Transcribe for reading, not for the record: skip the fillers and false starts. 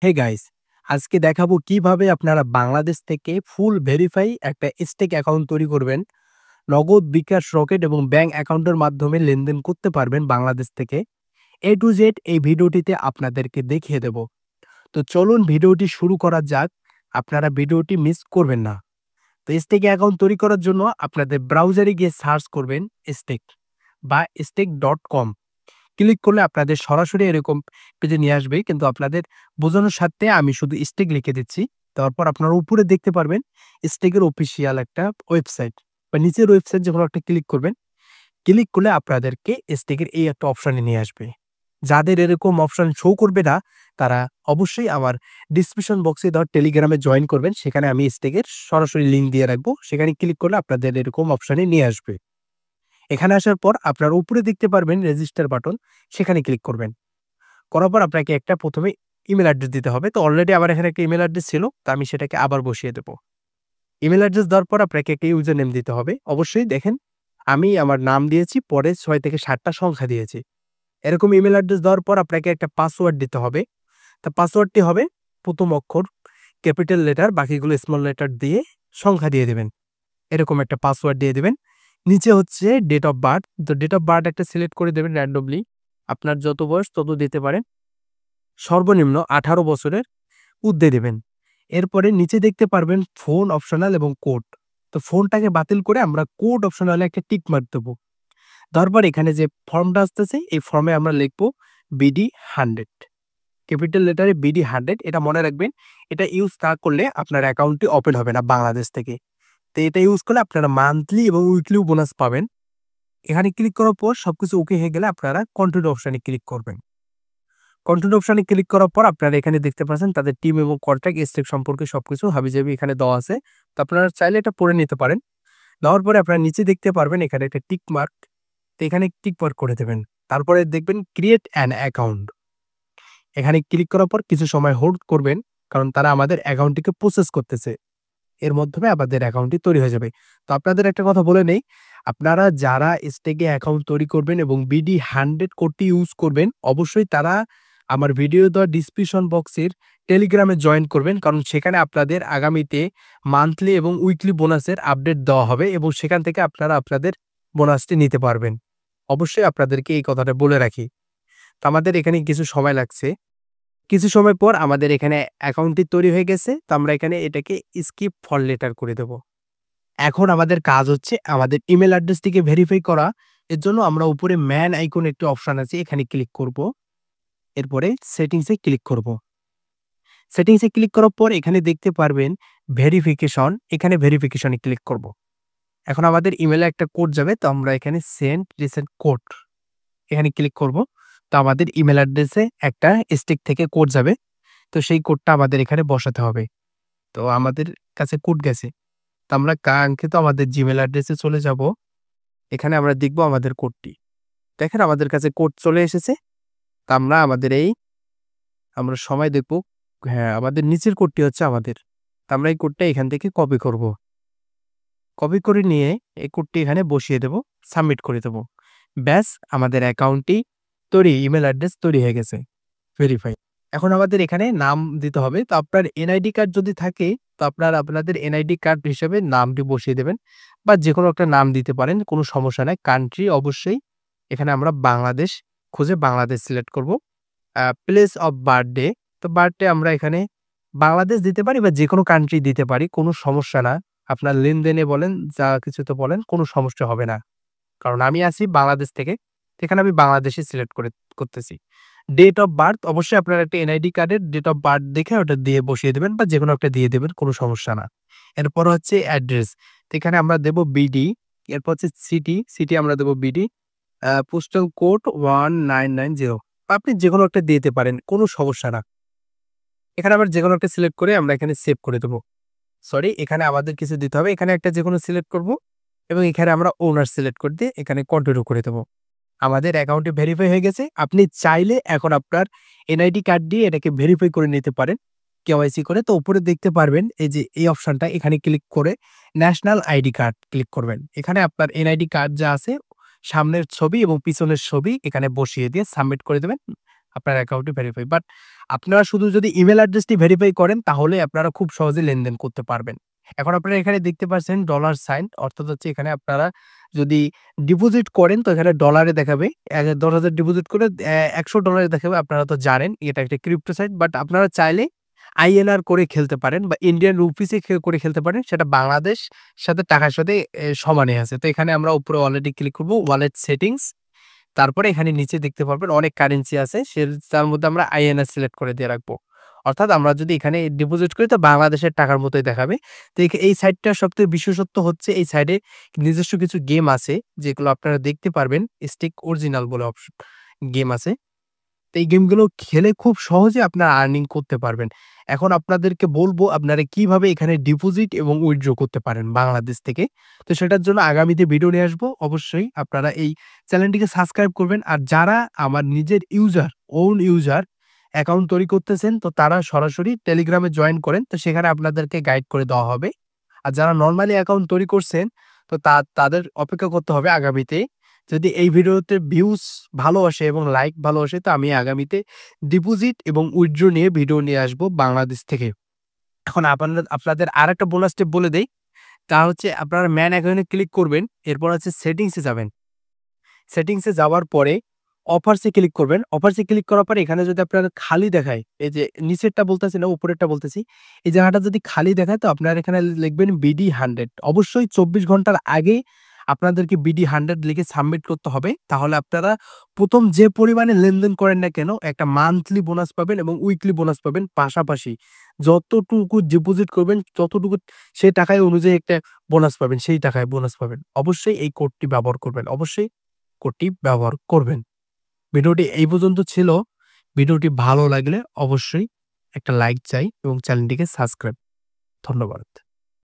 Hey guys, আজকে দেখাবো কিভাবে আপনারা বাংলাদেশ থেকে ফুল ভেরিফাই একটা স্টেক অ্যাকাউন্ট তৈরি করবেন। নগদ, বিকাশ, রকেট এবং ব্যাংক অ্যাকাউন্টের মাধ্যমে লেনদেন করতে পারবেন বাংলাদেশ থেকে। এ টু জেড এই ভিডিওটিতে আপনাদেরকে দেখিয়ে দেব। তো চলুন ভিডিওটি শুরু করা যাক। আপনারা ভিডিওটি মিস করবেন না। তো স্টেক অ্যাকাউন্ট তৈরি করার জন্য আপনাদের ব্রাউজারে গিয়ে সার্চ করবেন স্টেক বা stake.com। ক্লিক করলে আপনাদের সরাসরি এরকম পেজে নিয়ে আসবে। কিন্তু আপনাদের বোঝানোর স্বার্থে আমি শুধু স্টেক লিখে দিচ্ছি। তারপর আপনারা উপরে দেখতে পারবেন স্টেকের অফিসিয়াল একটা ওয়েবসাইট বা নিচের ওয়েবসাইট যেকোনো একটা ক্লিক করবেন। ক্লিক করলে আপনাদেরকে স্টেকের এই একটা অপশনে নিয়ে আসবে। যাদের এরকম অপশন শো করবে না, তারা অবশ্যই আমার ডিসক্রিপশন বক্সে দেওয়া টেলিগ্রামে জয়েন করবেন। সেখানে আমি স্টেকের সরাসরি লিঙ্ক দিয়ে রাখবো। সেখানে ক্লিক করলে আপনাদের এরকম অপশনে নিয়ে আসবে। এখানে আসার পর আপনারা উপরে দেখতে পারবেন রেজিস্টার বাটন, সেখানে ক্লিক করবেন। করার পর আপনাকে একটা ১ম এ ইমেইল অ্যাড্রেস দিতে হবে। তো অলরেডি আমার এখানে একটা ইমেইল অ্যাড্রেস ছিল। তো আমি সেটাকে আবার বসিয়ে দেব। ইমেইল অ্যাড্রেস দেওয়ার পর আপনাকে একটা ইউজার নেম দিতে হবে। অবশ্যই দেখেন আমি আমার নাম দিয়েছি, পরে ৬ থেকে ৭ টা সংখ্যা দিয়েছি। এরকম ইমেইল অ্যাড্রেস দেওয়ার পর আপনাকে একটা পাসওয়ার্ড দিতে হবে। তো পাসওয়ার্ডটি হবে ১ম অক্ষর ক্যাপিটাল লেটার, বাকিগুলো স্মল লেটার দিয়ে সংখ্যা দিয়ে দিবেন। এরকম একটা পাসওয়ার্ড দিয়ে দিবেন। নিচে হচ্ছে ডেট অফ বার্থ। তো ডেট অফ বার্থ একটা সিলেক্ট করে দেবেন র‍্যান্ডমলি। আপনার যত বয়স তত দিতে পারেন। সর্বনিম্ন ১৮ বছরের ঊর্ধ্বে দিবেন। এরপরে নিচে দেখতে পারবেন ফোন অপশনাল এবং কোড। তো ফোনটাকে বাতিল করে আমরা কোড অপশনালে একটা টিক মার্ক দেবো। তারপর এখানে যে ফর্মটা আসতেছে এই ফর্মে আমরা লিখব বিডি 100, ক্যাপিটাল লেটারে বিডি 100। এটা মনে রাখবেন। এটা ইউজ না করলে আপনার অ্যাকাউন্টটি ওপেন হবে না বাংলাদেশ থেকে। তো এটা ইউজ করলে আপনারা মান্থলি এবং উইকলিও বোনাস পাবেন। এখানে ক্লিক করার পর সবকিছু ওকে হয়ে গেলে আপনারা কন্টিনিউ অপশনে ক্লিক করবেন। কন্টিনিউ অপশনে ক্লিক করার পর আপনারা এখানে দেখতে পাচ্ছেন তাদের টিম এবং কন্ট্রাক্ট স্টেক সম্পর্কে সবকিছু হাবিজাবি এখানে দেওয়া আছে। তো আপনারা চাইলে এটা পড়ে নিতে পারেন। দেওয়ার পরে আপনারা নিচে দেখতে পারবেন এখানে একটা টিক মার্ক। তো এখানে টিক মার্ক করে দেবেন। তারপরে দেখবেন ক্রিয়েট অ্যান অ্যাকাউন্ট। এখানে ক্লিক করার পর কিছু সময় হোল্ড করবেন, কারণ তারা আমাদের অ্যাকাউন্টটিকে প্রসেস করতেছে। এর মাধ্যমে আমাদের অ্যাকাউন্টটি তৈরি হয়ে যাবে। তো আপনাদের একটা কথা বলে নেই, আপনারা যারা স্টেকে অ্যাকাউন্ট তৈরি করবেন এবং বিডি 100 কোডটি ইউজ করবেন, অবশ্যই তারা আমার ভিডিও দেওয়া ডিসক্রিপশন বক্সের টেলিগ্রামে জয়েন করবেন। কারণ সেখানে আপনাদের আগামীতে মান্থলি এবং উইকলি বোনাসের আপডেট দেওয়া হবে এবং সেখান থেকে আপনারা আপনাদের বোনাসটি নিতে পারবেন। অবশ্যই আপনাদেরকে এই কথাটা বলে রাখি। তো আমাদের এখানে কিছু সময় লাগছে। কিছু সময় পর আমাদের এখানে অ্যাকাউন্টটি তৈরি হয়ে গেছে। তো আমরা এখানে এটাকে স্কিপ ফর লেটার করে দেব। এখন আমাদের কাজ হচ্ছে আমাদের ইমেইল অ্যাড্রেসটিকে ভেরিফাই করা। এর জন্য আমরা উপরে ম্যান আইকন একটি অপশন আছে, এখানে ক্লিক করব। এরপরে সেটিংসে ক্লিক করব। সেটিংসে ক্লিক করার পর এখানে দেখতে পারবেন ভেরিফিকেশন, এখানে ভেরিফিকেশনে ক্লিক করব। এখন আমাদের ইমেইলে একটা কোড যাবে। তো আমরা এখানে সেন্ড রিসেন্ট কোড, এখানে ক্লিক করব। তো আমাদের ইমেইল অ্যাড্রেসে একটা স্টিক থেকে কোড যাবে। তো সেই কোডটা আমাদের এখানে বসাতে হবে। তো আমাদের কাছে কোড গেছে। তো আমরা কাঙ্ক্ষিত আমাদের জিমেইল অ্যাড্রেসে চলে যাব। এখানে আমরা দেখব আমাদের কোডটি। দেখেন আমাদের কাছে কোড চলে এসেছে। তো আমরা সময় দেখব। হ্যাঁ, আমাদের নিচের কোডটি হচ্ছে আমাদের। তো আমরা এই কোডটা এখান থেকে কপি করব। কপি করে নিয়ে এই কোডটি এখানে বসিয়ে দেব, সাবমিট করে দেব। ব্যাস, আমাদের অ্যাকাউন্টটি তৈরি, ইমেইল অ্যাড্রেস তৈরি হয়ে গেছে, ভেরিফাই। এখন আমাদের এখানে নাম দিতে হবে। তো আপনার এনআইডি কার্ড যদি থাকে, তো আপনারা আপনাদের এনআইডি কার্ড হিসেবে নামটি বসিয়ে দেবেন বা যেকোনো একটা নাম দিতে পারেন, কোনো সমস্যা নাই। কান্ট্রি অবশ্যই এখানে আমরা বাংলাদেশ খুঁজে বাংলাদেশ সিলেক্ট করব। প্লেস অফ বার্থডে, তো বার্থডে আমরা এখানে বাংলাদেশ দিতে পারি বা যেকোনো কান্ট্রি দিতে পারি, কোনো সমস্যা না। আপনার লেনদেনে বলেন, যা কিছুতে বলেন, কোনো সমস্যা হবে না। কারণ আমি আছি বাংলাদেশ থেকে। এখানে আমি বাংলাদেশই সিলেক্ট করতেছি। ডেট অফ বার্থ অবশ্যই আপনার একটা এনআইডি কার্ডের ডেট অফ বার্থ দেখে ওটা দিয়ে বসিয়ে দেবেন বা যেকোনো একটা দিয়ে দেবেন, কোনো সমস্যা না। এরপর হচ্ছে অ্যাড্রেস। তো এখানে আমরা দেব বিডি। এরপর হচ্ছে সিটি আমরা দেব বিডি। Postal code 1990। আপনি যেকোনো একটা দিতে পারেন, কোনো সমস্যা না। এখানে আবার যেকোনো একটা সিলেক্ট করে আমরা এখানে সেভ করে দেব। সরি, এখানে আমাদের কিছু দিতে হবে। এখানে একটা যেকোনো সিলেক্ট করব এবং এখানে আমরা ওনার সিলেক্ট করে দিয়ে এখানে কন্টিনিউ করে দেব। আমাদের অ্যাকাউন্টে ভেরিফাই হয়ে গেছে। আপনি চাইলে এখন আপনার এনআইডি কার্ড দিয়ে এটাকে ভেরিফাই করে নিতে পারেন, কেওয়াইসি করে। তো উপরে দেখতে পারবেন এই যে এই অপশনটা, এখানে ক্লিক করে ন্যাশনাল আইডি কার্ড ক্লিক করবেন। এখানে আপনার এনআইডি কার্ড যা আছে সামনের ছবি এবং পিছনের ছবি এখানে বসিয়ে দিয়ে সাবমিট করে দেবেন। আপনার অ্যাকাউন্টে ভেরিফাই। বাট আপনারা শুধু যদি ইমেইল অ্যাড্রেসটি ভেরিফাই করেন তাহলে আপনারা খুব সহজে লেনদেন করতে পারবেন। এখন আপনারা এখানে দেখতে পাচ্ছেন ডলার সাইন অর্থাৎ হচ্ছে এখানে আপনারা যদি ডিপোজিট করেন তো এখানে ডলারে দেখাবে। ১০,০০০ ডিপোজিট করে $১০০ দেখাবে। আপনারা তো জানেন এটা একটা ক্রিপ্টো সাইট। বাট আপনারা চাইলে আইএনআর করে খেলতে পারেন বা ইন্ডিয়ান রুপিসে করে খেলতে পারেন। সেটা বাংলাদেশ সাথে টাকার সাথে সমানই আছে। তো এখানে আমরা উপরে ওয়ালেটে ক্লিক করব। ওয়ালেট সেটিংস তারপরে এখানে নিচে দেখতে পারবেন অনেক কারেন্সি আছে। তার মধ্যে আমরা আইএনআর সিলেক্ট করে দিয়ে রাখবো। অর্থাৎ আমরা যদি এখানে ডিপোজিট করি তো বাংলাদেশের টাকার মতোই দেখাবে। তো এই সাইটটার সবথেকে বিশেষত্ব হচ্ছে এই সাইটে নিজস্ব কিছু গেম আছে যেগুলো আপনারা দেখতে পারবেন। স্টিক অরিজিনাল বলে গেম আছে। তো এই গেমগুলো খেলে খুব সহজে আপনারা আর্নিং করতে পারবেন। এখন আপনাদেরকে বলবো আপনারা কিভাবে এখানে ডিপোজিট এবং উইথড্র করতে পারেন বাংলাদেশ থেকে। তো সেটার জন্য আগামীতে ভিডিও নিয়ে আসবো। অবশ্যই আপনারা এই চ্যানেলটিকে সাবস্ক্রাইব করবেন। আর যারা আমার নিজের ওন ইউজার অ্যাকাউন্ট তৈরি করতেছেন তো তারা সরাসরি টেলিগ্রামে জয়েন করেন। তো সেখানে আপনাদেরকে গাইড করে দেওয়া হবে। আর যারা নরমালি অ্যাকাউন্ট তৈরি করছেন তো তাদের অপেক্ষা করতে হবে আগামীতে। যদি এই ভিডিওতে ভিউজ ভালো আসে এবং লাইক ভালো আসে তো আমি আগামীতে ডিপোজিট এবং উইথড্র নিয়ে ভিডিও নিয়ে আসবো বাংলাদেশ থেকে। এখন আপনাদের আরেকটা বোনাস টিপ বলে দেই। তা হচ্ছে আপনারা ম্যান অ্যাকাউন্টে ক্লিক করবেন। এরপর হচ্ছে সেটিংসে যাবেন। সেটিংসে যাওয়ার পরে অফারসে ক্লিক করবেন। অফারসে ক্লিক করার পরে এখানে যদি আপনার খালি দেখায়, এই যে নিচেরটা বলতেছি না উপরেরটা বলতেছি। এই জায়গাটা যদি খালি দেখায় তো আপনারা এখানে লিখবেন BD100 অবশ্যই ২৪ ঘন্টার আগে আপনাদেরকে BD100 লিখে সাবমিট করতে হবে। তাহলে আপনারা ১ম যে পরিমাণে লেনদেন করেন না কেন একটা মান্থলি বোনাস পাবেন এবং উইকলি বোনাস পাবেন। পাশাপাশি যতটুকু ডিপোজিট করবেন ততটুকু সেই টাকায় অনুযায়ী একটা বোনাস পাবেন, সেই টাকায় বোনাস পাবেন। অবশ্যই এই কোডটি ব্যবহার করবেন। অবশ্যই কোডটি ব্যবহার করবেন। ভিডিওটি এই পর্যন্ত ছিল। ভিডিওটি ভালো লাগলে অবশ্যই একটা লাইক চাই এবং চ্যানেলটিকে সাবস্ক্রাইব। ধন্যবাদ।